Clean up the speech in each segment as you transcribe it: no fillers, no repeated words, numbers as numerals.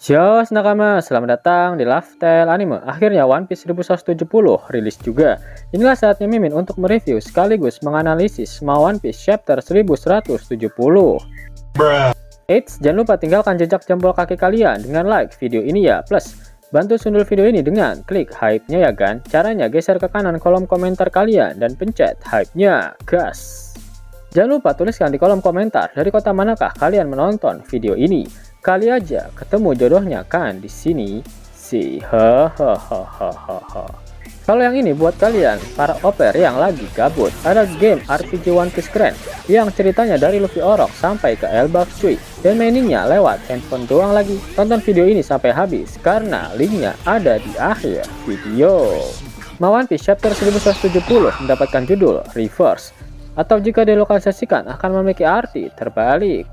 Yos nakama, selamat datang di Lifestyle Anime. Akhirnya One Piece 1170 rilis juga. Inilah saatnya Mimin untuk mereview sekaligus menganalisis semua One Piece chapter 1170. Eits, jangan lupa tinggalkan jejak jempol kaki kalian dengan like video ini ya. Plus, bantu sundul video ini dengan klik hype-nya ya kan. Caranya geser ke kanan kolom komentar kalian dan pencet hype-nya. Gas! Jangan lupa tuliskan di kolom komentar dari kota manakah kalian menonton video ini. Kali aja ketemu jodohnya kan di sini. Kalau yang ini buat kalian para oper yang lagi gabut, ada game RPG One Piece keren yang ceritanya dari Luffy Orok sampai ke Elbaf cuy, dan maininnya lewat handphone doang lagi. Tonton video ini sampai habis karena linknya ada di akhir video. One Piece chapter 1170 mendapatkan judul Reverse, atau jika dilokalisasikan akan memiliki arti terbalik.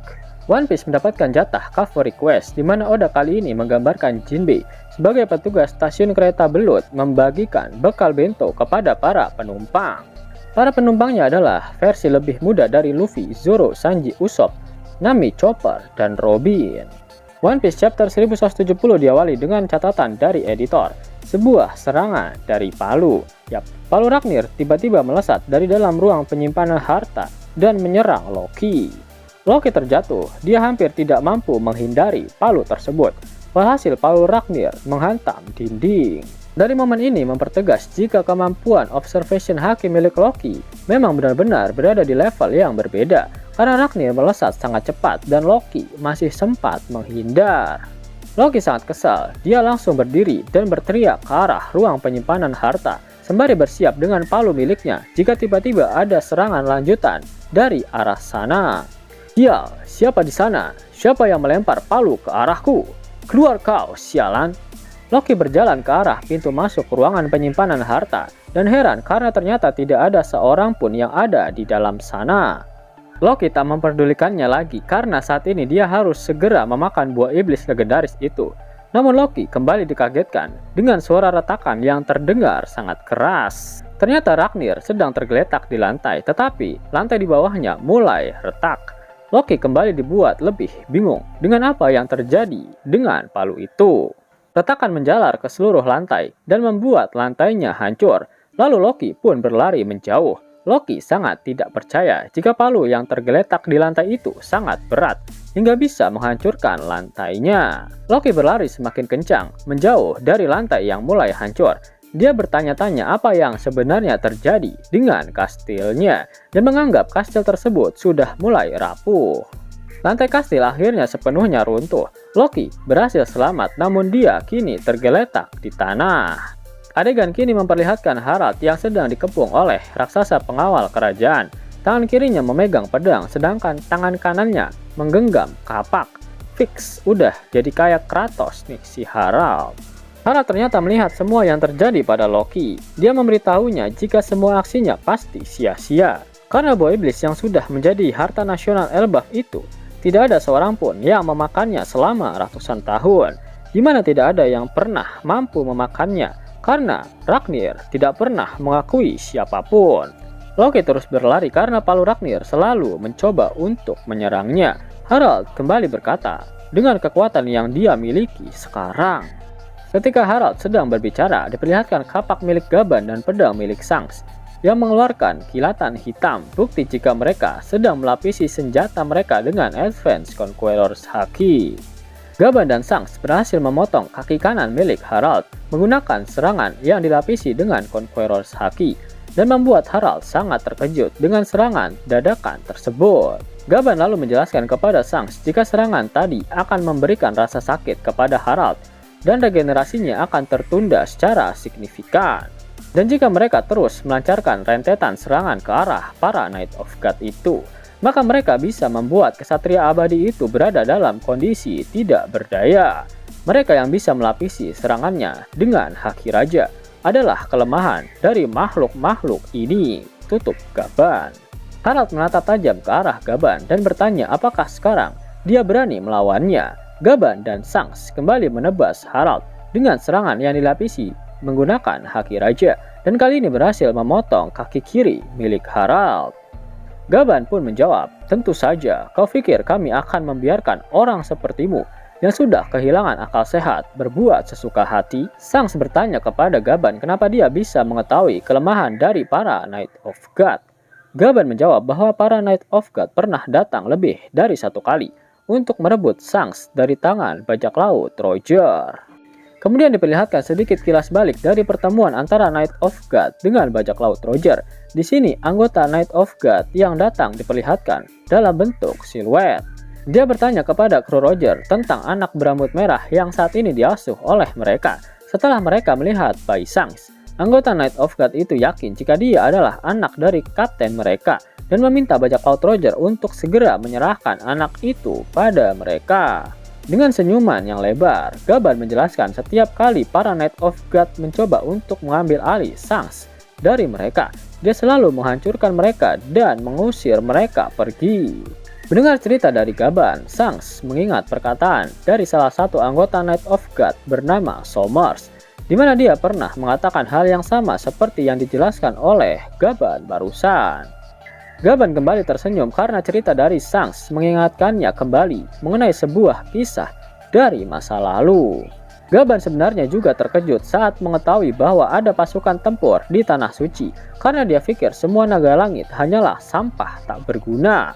One Piece mendapatkan jatah cover request, di mana Oda kali ini menggambarkan Jinbei sebagai petugas stasiun kereta belut membagikan bekal bento kepada para penumpang. Para penumpangnya adalah versi lebih muda dari Luffy, Zoro, Sanji, Usopp, Nami, Chopper, dan Robin. One Piece chapter 1170 diawali dengan catatan dari editor, sebuah serangan dari Palu. Palu Ragnir tiba-tiba melesat dari dalam ruang penyimpanan harta dan menyerang Loki. Loki terjatuh, dia hampir tidak mampu menghindari palu tersebut. Walhasil Palu Ragnir menghantam dinding. Dari momen ini mempertegas jika kemampuan observation haki milik Loki memang benar-benar berada di level yang berbeda, karena Ragnir melesat sangat cepat dan Loki masih sempat menghindar. Loki sangat kesal, dia langsung berdiri dan berteriak ke arah ruang penyimpanan harta, sembari bersiap dengan palu miliknya jika tiba-tiba ada serangan lanjutan dari arah sana. Ya, siapa di sana? Siapa yang melempar palu ke arahku? Keluar kau, sialan! Loki berjalan ke arah pintu masuk ruangan penyimpanan harta dan heran karena ternyata tidak ada seorang pun yang ada di dalam sana. Loki tak memperdulikannya lagi karena saat ini dia harus segera memakan buah iblis legendaris itu. Namun Loki kembali dikagetkan dengan suara retakan yang terdengar sangat keras. Ternyata Ragnir sedang tergeletak di lantai, tetapi lantai di bawahnya mulai retak. Loki kembali dibuat lebih bingung dengan apa yang terjadi dengan palu itu. Retakan menjalar ke seluruh lantai dan membuat lantainya hancur. Lalu Loki pun berlari menjauh. Loki sangat tidak percaya jika palu yang tergeletak di lantai itu sangat berat hingga bisa menghancurkan lantainya. Loki berlari semakin kencang, menjauh dari lantai yang mulai hancur. Dia bertanya-tanya apa yang sebenarnya terjadi dengan kastilnya dan menganggap kastil tersebut sudah mulai rapuh. Lantai kastil akhirnya sepenuhnya runtuh. Loki berhasil selamat, namun dia kini tergeletak di tanah. Adegan kini memperlihatkan Harald yang sedang dikepung oleh raksasa pengawal kerajaan. Tangan kirinya memegang pedang, sedangkan tangan kanannya menggenggam kapak. Fix, udah jadi kayak Kratos nih si Harald. Harald ternyata melihat semua yang terjadi pada Loki. Dia memberitahunya jika semua aksinya pasti sia-sia. Karena buah iblis yang sudah menjadi harta nasional Elbaf itu, tidak ada seorang pun yang memakannya selama ratusan tahun. Di mana tidak ada yang pernah mampu memakannya, karena Ragnir tidak pernah mengakui siapapun. Loki terus berlari karena palu Ragnir selalu mencoba untuk menyerangnya. Harald kembali berkata, dengan kekuatan yang dia miliki sekarang. Ketika Harald sedang berbicara, diperlihatkan kapak milik Gaban dan pedang milik Shanks yang mengeluarkan kilatan hitam, bukti jika mereka sedang melapisi senjata mereka dengan Advanced Conqueror's Haki. Gaban dan Shanks berhasil memotong kaki kanan milik Harald menggunakan serangan yang dilapisi dengan Conqueror's Haki dan membuat Harald sangat terkejut dengan serangan dadakan tersebut. Gaban lalu menjelaskan kepada Shanks jika serangan tadi akan memberikan rasa sakit kepada Harald dan regenerasinya akan tertunda secara signifikan. Dan jika mereka terus melancarkan rentetan serangan ke arah para Knight of God itu, maka mereka bisa membuat kesatria abadi itu berada dalam kondisi tidak berdaya. Mereka yang bisa melapisi serangannya dengan haki raja adalah kelemahan dari makhluk-makhluk ini. Tutup Gaban. Harald menatap tajam ke arah Gaban dan bertanya apakah sekarang dia berani melawannya. Gaban dan Shanks kembali menebas Harald dengan serangan yang dilapisi menggunakan haki raja dan kali ini berhasil memotong kaki kiri milik Harald. Gaban pun menjawab, tentu saja, kau pikir kami akan membiarkan orang sepertimu yang sudah kehilangan akal sehat berbuat sesuka hati? Sangs bertanya kepada Gaban kenapa dia bisa mengetahui kelemahan dari para Knight of God. Gaban menjawab bahwa para Knight of God pernah datang lebih dari satu kali untuk merebut Sangs dari tangan bajak laut Roger. Kemudian diperlihatkan sedikit kilas balik dari pertemuan antara Knight of God dengan bajak laut Roger. Di sini anggota Knight of God yang datang diperlihatkan dalam bentuk siluet. Dia bertanya kepada kru Roger tentang anak berambut merah yang saat ini diasuh oleh mereka. Setelah mereka melihat bayi Sangs, anggota Knight of God itu yakin jika dia adalah anak dari kapten mereka dan meminta bajak laut Roger untuk segera menyerahkan anak itu pada mereka. Dengan senyuman yang lebar, Gaban menjelaskan setiap kali para Knight of God mencoba untuk mengambil alih Sangs dari mereka, dia selalu menghancurkan mereka dan mengusir mereka pergi. Mendengar cerita dari Gaban, Sangs mengingat perkataan dari salah satu anggota Knight of God bernama Somers, di mana dia pernah mengatakan hal yang sama seperti yang dijelaskan oleh Gaban barusan. Gaban kembali tersenyum karena cerita dari Sangs mengingatkannya kembali mengenai sebuah kisah dari masa lalu. Gaban sebenarnya juga terkejut saat mengetahui bahwa ada pasukan tempur di Tanah Suci karena dia pikir semua naga langit hanyalah sampah tak berguna.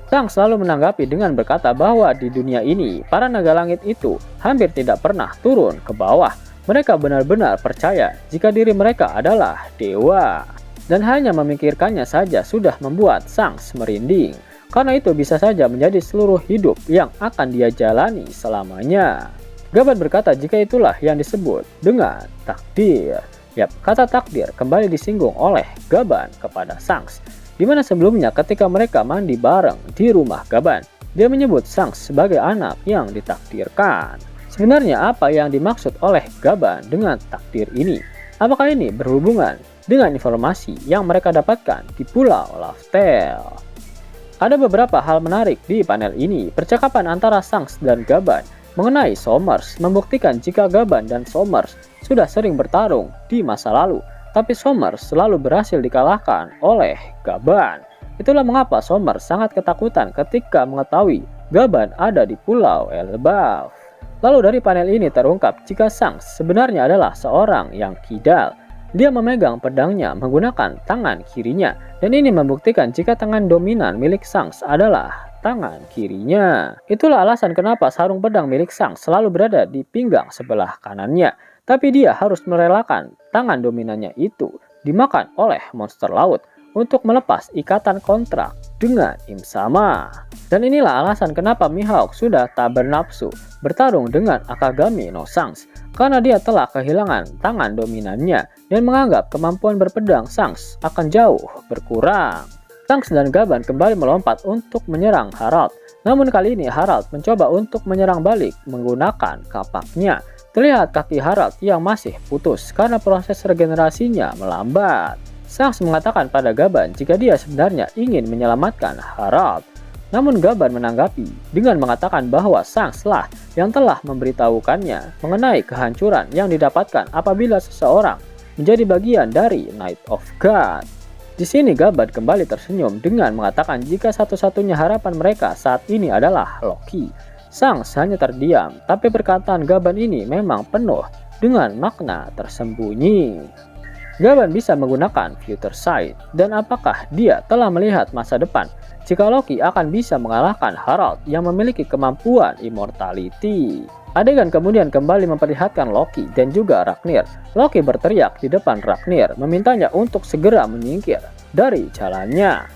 Sangs selalu menanggapi dengan berkata bahwa di dunia ini para naga langit itu hampir tidak pernah turun ke bawah. Mereka benar-benar percaya jika diri mereka adalah dewa. Dan hanya memikirkannya saja sudah membuat Sangs merinding, karena itu bisa saja menjadi seluruh hidup yang akan dia jalani selamanya. Gaban berkata jika itulah yang disebut dengan takdir. Yap, kata takdir kembali disinggung oleh Gaban kepada Sangs, di mana sebelumnya ketika mereka mandi bareng di rumah Gaban, dia menyebut Sangs sebagai anak yang ditakdirkan. Sebenarnya apa yang dimaksud oleh Gaban dengan takdir ini? Apakah ini berhubungan dengan informasi yang mereka dapatkan di Pulau Laftel? Ada beberapa hal menarik di panel ini. Percakapan antara Sangs dan Gaban mengenai Somers membuktikan jika Gaban dan Somers sudah sering bertarung di masa lalu, tapi Somers selalu berhasil dikalahkan oleh Gaban. Itulah mengapa Somers sangat ketakutan ketika mengetahui Gaban ada di Pulau Elbaf. Lalu dari panel ini terungkap jika Sangs sebenarnya adalah seorang yang kidal. Dia memegang pedangnya menggunakan tangan kirinya, dan ini membuktikan jika tangan dominan milik Sangs adalah tangan kirinya. Itulah alasan kenapa sarung pedang milik Sangs selalu berada di pinggang sebelah kanannya, tapi dia harus merelakan tangan dominannya itu dimakan oleh monster laut untuk melepas ikatan kontrak dengan Im Sama. Dan inilah alasan kenapa Mihawk sudah tak bernafsu bertarung dengan Akagami no Sangs, karena dia telah kehilangan tangan dominannya dan menganggap kemampuan berpedang Sangs akan jauh berkurang. Sangs dan Gaban kembali melompat untuk menyerang Harald, namun kali ini Harald mencoba untuk menyerang balik menggunakan kapaknya. Terlihat kaki Harald yang masih putus karena proses regenerasinya melambat. Sangs mengatakan pada Gaban jika dia sebenarnya ingin menyelamatkan Harald. Namun Gaban menanggapi dengan mengatakan bahwa Sangs lah yang telah memberitahukannya mengenai kehancuran yang didapatkan apabila seseorang menjadi bagian dari Knight of God. Di sini Gaban kembali tersenyum dengan mengatakan jika satu-satunya harapan mereka saat ini adalah Loki. Sangs hanya terdiam, tapi perkataan Gaban ini memang penuh dengan makna tersembunyi. Gaban bisa menggunakan future sight, dan apakah dia telah melihat masa depan jika Loki akan bisa mengalahkan Harald yang memiliki kemampuan immortality? Adegan kemudian kembali memperlihatkan Loki dan juga Ragnir. Loki berteriak di depan Ragnir, memintanya untuk segera menyingkir dari jalannya.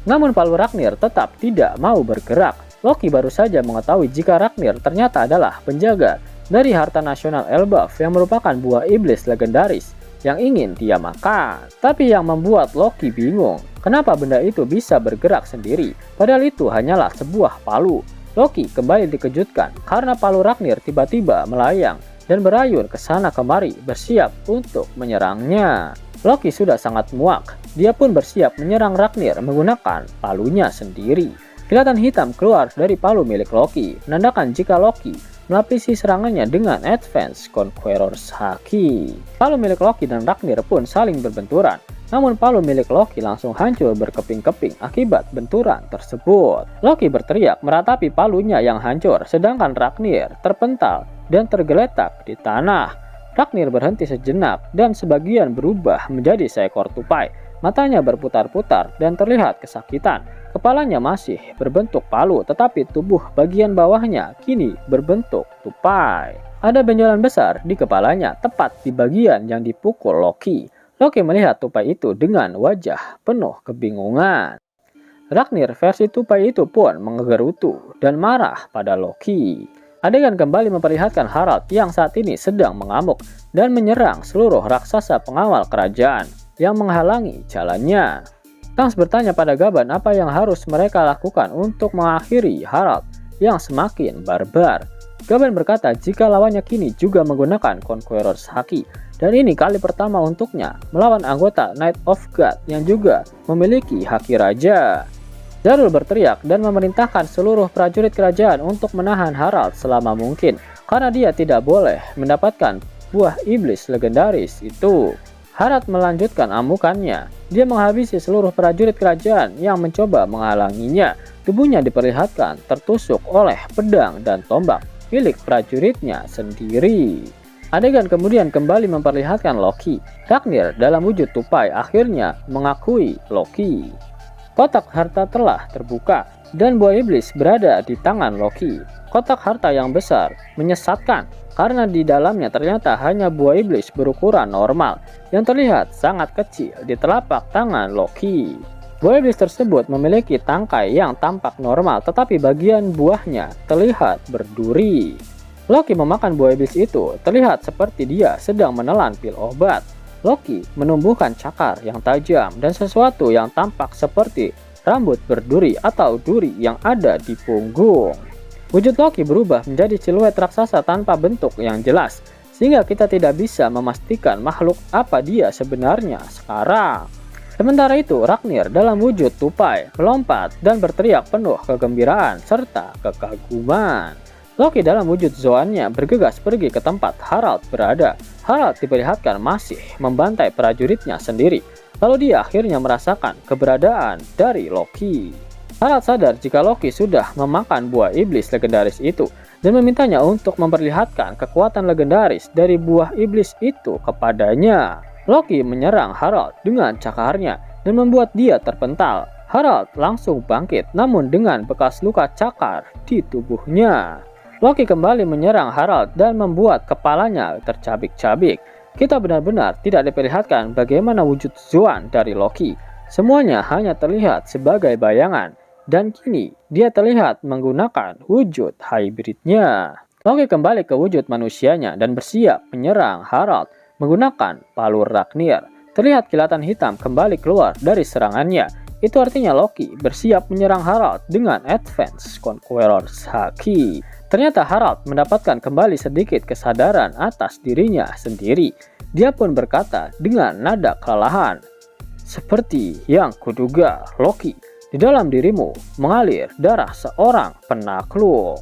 Namun palu Ragnir tetap tidak mau bergerak. Loki baru saja mengetahui jika Ragnir ternyata adalah penjaga dari harta nasional Elbaf yang merupakan buah iblis legendaris yang ingin dia makan. Tapi yang membuat Loki bingung, kenapa benda itu bisa bergerak sendiri, padahal itu hanyalah sebuah palu. Loki kembali dikejutkan karena palu Ragnir tiba-tiba melayang dan berayun ke sana kemari bersiap untuk menyerangnya. Loki sudah sangat muak, dia pun bersiap menyerang Ragnir menggunakan palunya sendiri. Kilatan hitam keluar dari palu milik Loki, menandakan jika Loki melapisi serangannya dengan Advanced Conqueror's Haki. Palu milik Loki dan Ragnir pun saling berbenturan, Namun palu milik Loki langsung hancur berkeping-keping akibat benturan tersebut. Loki berteriak meratapi palunya yang hancur, sedangkan Ragnir terpental dan tergeletak di tanah. Ragnir berhenti sejenak dan sebagian berubah menjadi seekor tupai. Matanya berputar-putar dan terlihat kesakitan. Kepalanya masih berbentuk palu, tetapi tubuh bagian bawahnya kini berbentuk tupai. Ada benjolan besar di kepalanya, tepat di bagian yang dipukul Loki. Loki melihat tupai itu dengan wajah penuh kebingungan. Ragnir versi tupai itu pun menggerutu dan marah pada Loki. Adegan kembali memperlihatkan Harald yang saat ini sedang mengamuk dan menyerang seluruh raksasa pengawal kerajaan yang menghalangi jalannya. Thanos bertanya pada Gaban apa yang harus mereka lakukan untuk mengakhiri Harald yang semakin barbar. Gaban berkata jika lawannya kini juga menggunakan Conqueror's Haki, dan ini kali pertama untuknya melawan anggota Knight of God yang juga memiliki haki raja. Jarl berteriak dan memerintahkan seluruh prajurit kerajaan untuk menahan Harald selama mungkin, karena dia tidak boleh mendapatkan buah iblis legendaris itu. Harald melanjutkan amukannya. Dia menghabisi seluruh prajurit kerajaan yang mencoba menghalanginya. Tubuhnya diperlihatkan tertusuk oleh pedang dan tombak milik prajuritnya sendiri. Adegan kemudian kembali memperlihatkan Loki. Ragnir dalam wujud tupai akhirnya mengakui Loki. Kotak harta telah terbuka dan buah iblis berada di tangan Loki. Kotak harta yang besar menyesatkan karena di dalamnya ternyata hanya buah iblis berukuran normal yang terlihat sangat kecil di telapak tangan Loki. Buah iblis tersebut memiliki tangkai yang tampak normal, tetapi bagian buahnya terlihat berduri. Loki memakan buah iblis itu, terlihat seperti dia sedang menelan pil obat. Loki menumbuhkan cakar yang tajam dan sesuatu yang tampak seperti rambut berduri atau duri yang ada di punggung. Wujud Loki berubah menjadi siluet raksasa tanpa bentuk yang jelas, sehingga kita tidak bisa memastikan makhluk apa dia sebenarnya sekarang. Sementara itu, Ragnir dalam wujud tupai melompat dan berteriak penuh kegembiraan serta kekaguman. Loki dalam wujud Zoannya bergegas pergi ke tempat Harald berada. Harald diperlihatkan masih membantai prajuritnya sendiri. Lalu dia akhirnya merasakan keberadaan dari Loki. Harald sadar jika Loki sudah memakan buah iblis legendaris itu dan memintanya untuk memperlihatkan kekuatan legendaris dari buah iblis itu kepadanya. Loki menyerang Harald dengan cakarnya dan membuat dia terpental. Harald langsung bangkit namun dengan bekas luka cakar di tubuhnya. Loki kembali menyerang Harald dan membuat kepalanya tercabik-cabik. Kita benar-benar tidak diperlihatkan bagaimana wujud Zoan dari Loki. Semuanya hanya terlihat sebagai bayangan, dan kini dia terlihat menggunakan wujud hybridnya. Loki kembali ke wujud manusianya dan bersiap menyerang Harald menggunakan palu Ragnir. Terlihat kilatan hitam kembali keluar dari serangannya. Itu artinya Loki bersiap menyerang Harald dengan Advanced Conqueror's Haki. Ternyata Harald mendapatkan kembali sedikit kesadaran atas dirinya sendiri. Dia pun berkata dengan nada kelelahan, "Seperti yang kuduga, Loki, di dalam dirimu mengalir darah seorang penakluk."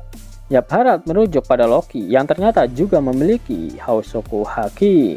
Yap, Harald merujuk pada Loki yang ternyata juga memiliki Hausoku Haki.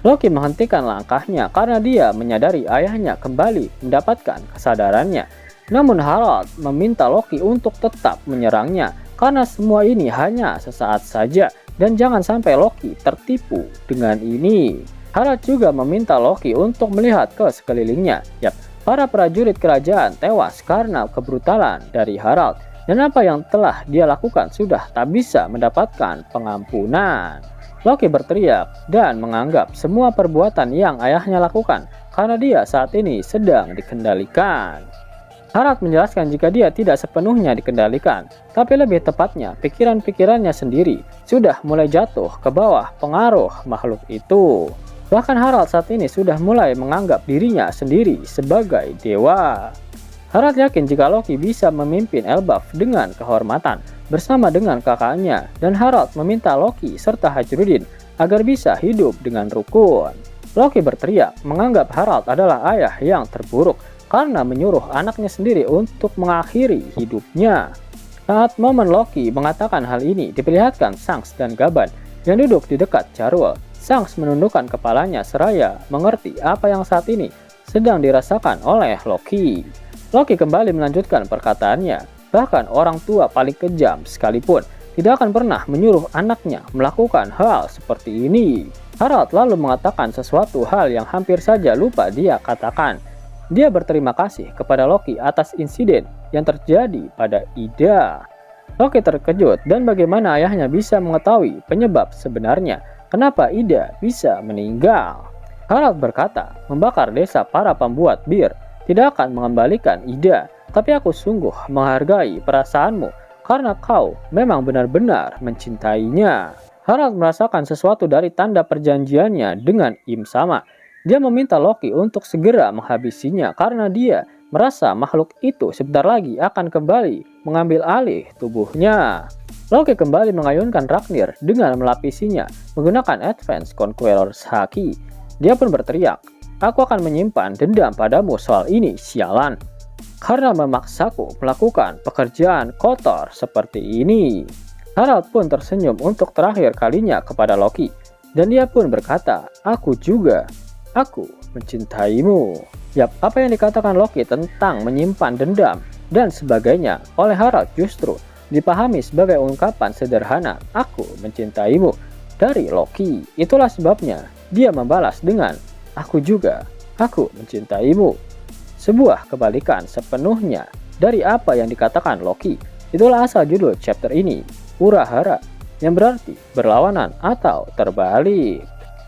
Loki menghentikan langkahnya karena dia menyadari ayahnya kembali mendapatkan kesadarannya. Namun Harald meminta Loki untuk tetap menyerangnya karena semua ini hanya sesaat saja dan jangan sampai Loki tertipu dengan ini. Harald juga meminta Loki untuk melihat ke sekelilingnya. Yap, para prajurit kerajaan tewas karena kebrutalan dari Harald dan apa yang telah dia lakukan sudah tak bisa mendapatkan pengampunan. Loki berteriak dan menganggap semua perbuatan yang ayahnya lakukan karena dia saat ini sedang dikendalikan. Harald menjelaskan jika dia tidak sepenuhnya dikendalikan, tapi lebih tepatnya pikiran-pikirannya sendiri sudah mulai jatuh ke bawah pengaruh makhluk itu. Bahkan Harald saat ini sudah mulai menganggap dirinya sendiri sebagai dewa. Harald yakin jika Loki bisa memimpin Elbaf dengan kehormatan bersama dengan kakaknya, dan Harald meminta Loki serta Hajrudin agar bisa hidup dengan rukun. Loki berteriak menganggap Harald adalah ayah yang terburuk karena menyuruh anaknya sendiri untuk mengakhiri hidupnya. Saat momen Loki mengatakan hal ini, diperlihatkan Shanks dan Gaban yang duduk di dekat Jarl. Shanks menundukkan kepalanya seraya mengerti apa yang saat ini sedang dirasakan oleh Loki. Loki kembali melanjutkan perkataannya, bahkan orang tua paling kejam sekalipun tidak akan pernah menyuruh anaknya melakukan hal seperti ini. Harald lalu mengatakan sesuatu hal yang hampir saja lupa dia katakan. Dia berterima kasih kepada Loki atas insiden yang terjadi pada Ida. Loki terkejut dan bagaimana ayahnya bisa mengetahui penyebab sebenarnya kenapa Ida bisa meninggal. Harald berkata, membakar desa para pembuat bir tidak akan mengembalikan Ida, tapi aku sungguh menghargai perasaanmu karena kau memang benar-benar mencintainya. Harald merasakan sesuatu dari tanda perjanjiannya dengan Im Sama. Dia meminta Loki untuk segera menghabisinya karena dia merasa makhluk itu sebentar lagi akan kembali mengambil alih tubuhnya. Loki kembali mengayunkan Ragnir dengan melapisinya menggunakan Advanced Conqueror's Haki. Dia pun berteriak, aku akan menyimpan dendam padamu soal ini, sialan. Karena memaksaku melakukan pekerjaan kotor seperti ini. Harald pun tersenyum untuk terakhir kalinya kepada Loki. Dan dia pun berkata, aku juga. Aku mencintaimu. Yap, apa yang dikatakan Loki tentang menyimpan dendam dan sebagainya oleh Harald justru dipahami sebagai ungkapan sederhana, aku mencintaimu dari Loki. Itulah sebabnya dia membalas dengan, aku juga, aku mencintaimu. Sebuah kebalikan sepenuhnya dari apa yang dikatakan Loki. Itulah asal judul chapter ini, Urahara, yang berarti berlawanan atau terbalik.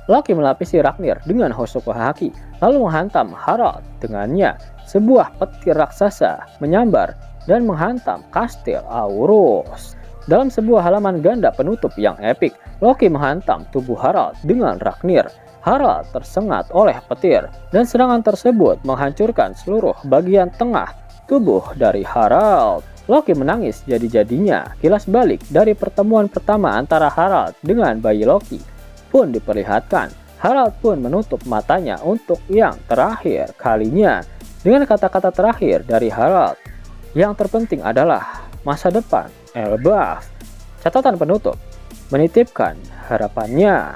Loki melapisi Ragnir dengan Hosoku Haki, lalu menghantam Harald dengannya. Sebuah petir raksasa menyambar dan menghantam kastil Aurus. Dalam sebuah halaman ganda penutup yang epik, Loki menghantam tubuh Harald dengan Ragnir. Harald tersengat oleh petir, dan serangan tersebut menghancurkan seluruh bagian tengah tubuh dari Harald. Loki menangis jadi-jadinya. Kilas balik dari pertemuan pertama antara Harald dengan bayi Loki pun diperlihatkan. Harald pun menutup matanya untuk yang terakhir kalinya. Dengan kata-kata terakhir dari Harald, yang terpenting adalah masa depan Elbaf. Catatan penutup, menitipkan harapannya.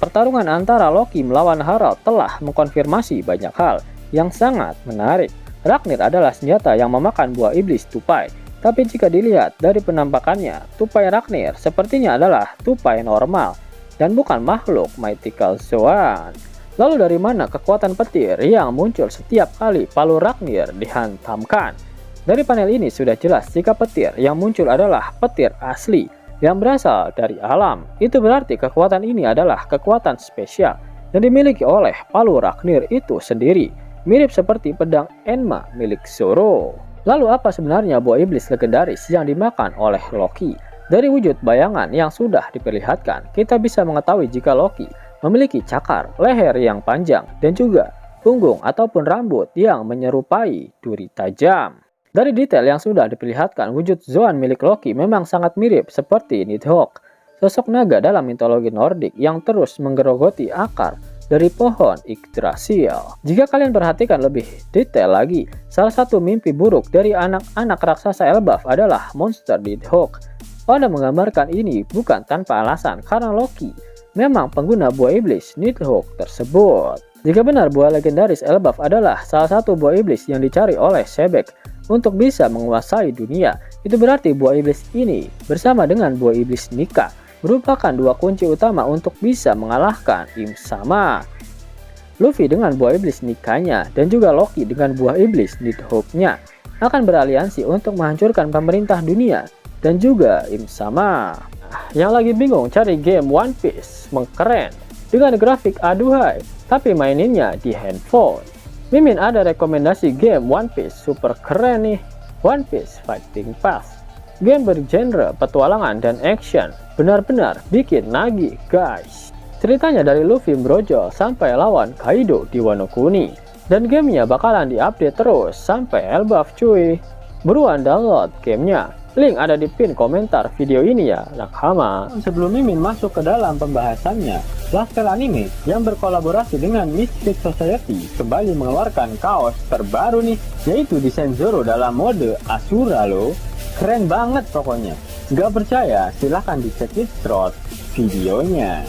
Pertarungan antara Loki melawan Harald telah mengkonfirmasi banyak hal yang sangat menarik. Ragnir adalah senjata yang memakan buah iblis tupai. Tapi jika dilihat dari penampakannya, tupai Ragnir sepertinya adalah tupai normal dan bukan makhluk mythical Zoan. Lalu dari mana kekuatan petir yang muncul setiap kali palu Ragnir dihantamkan? Dari panel ini sudah jelas jika petir yang muncul adalah petir asli yang berasal dari alam. Itu berarti kekuatan ini adalah kekuatan spesial yang dimiliki oleh palu Ragnir itu sendiri, mirip seperti pedang Enma milik Zoro. Lalu apa sebenarnya buah iblis legendaris yang dimakan oleh Loki? Dari wujud bayangan yang sudah diperlihatkan, kita bisa mengetahui jika Loki memiliki cakar, leher yang panjang, dan juga punggung ataupun rambut yang menyerupai duri tajam. Dari detail yang sudah diperlihatkan, wujud Zoan milik Loki memang sangat mirip seperti Nidhogg, sosok naga dalam mitologi Nordik yang terus menggerogoti akar dari pohon Yggdrasil. Jika kalian perhatikan lebih detail lagi, salah satu mimpi buruk dari anak-anak raksasa Elbaf adalah monster Nidhogg. Pada menggambarkan ini bukan tanpa alasan karena Loki memang pengguna buah iblis Nidhogg tersebut. Jika benar buah legendaris Elbaf adalah salah satu buah iblis yang dicari oleh Sebek untuk bisa menguasai dunia, itu berarti buah iblis ini bersama dengan buah iblis Nika merupakan dua kunci utama untuk bisa mengalahkan Im Sama. Luffy dengan buah iblis Nikanya dan juga Loki dengan buah iblis Nidhogg-nya akan beraliansi untuk menghancurkan pemerintah dunia dan juga Im Sama. Yang lagi bingung cari game One Piece mengkeren dengan grafik aduhai tapi maininnya di handphone. Mimin ada rekomendasi game One Piece super keren nih, One Piece Fighting Path. Game bergenre petualangan dan action, benar-benar bikin nagih guys. Ceritanya dari Luffy brojol sampai lawan Kaido di Wano Kuni, dan gamenya bakalan diupdate terus sampai Elbaf cuy. Buruan download gamenya, link ada di pin komentar video ini ya nakama. Sebelum Mimin masuk ke dalam pembahasannya, Lasker Anime yang berkolaborasi dengan Mystic Society kembali mengeluarkan kaos terbaru nih, yaitu desain Zoro dalam mode Asura loh. Keren banget pokoknya. Gak percaya? Silahkan dicek di short videonya.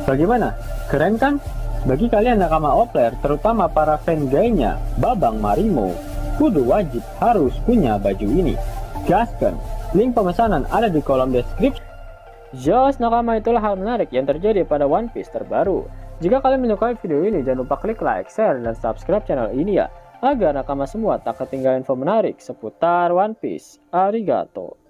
Bagaimana? Keren kan? Bagi kalian nakama Opler, terutama para fan gayanya Babang Marimo, kudu wajib harus punya baju ini. Gaskan, link pemesanan ada di kolom deskripsi. Jos nakama, itulah hal menarik yang terjadi pada One Piece terbaru. Jika kalian menyukai video ini, jangan lupa klik like, share, dan subscribe channel ini ya, agar nakama semua tak ketinggalan info menarik seputar One Piece. Arigato.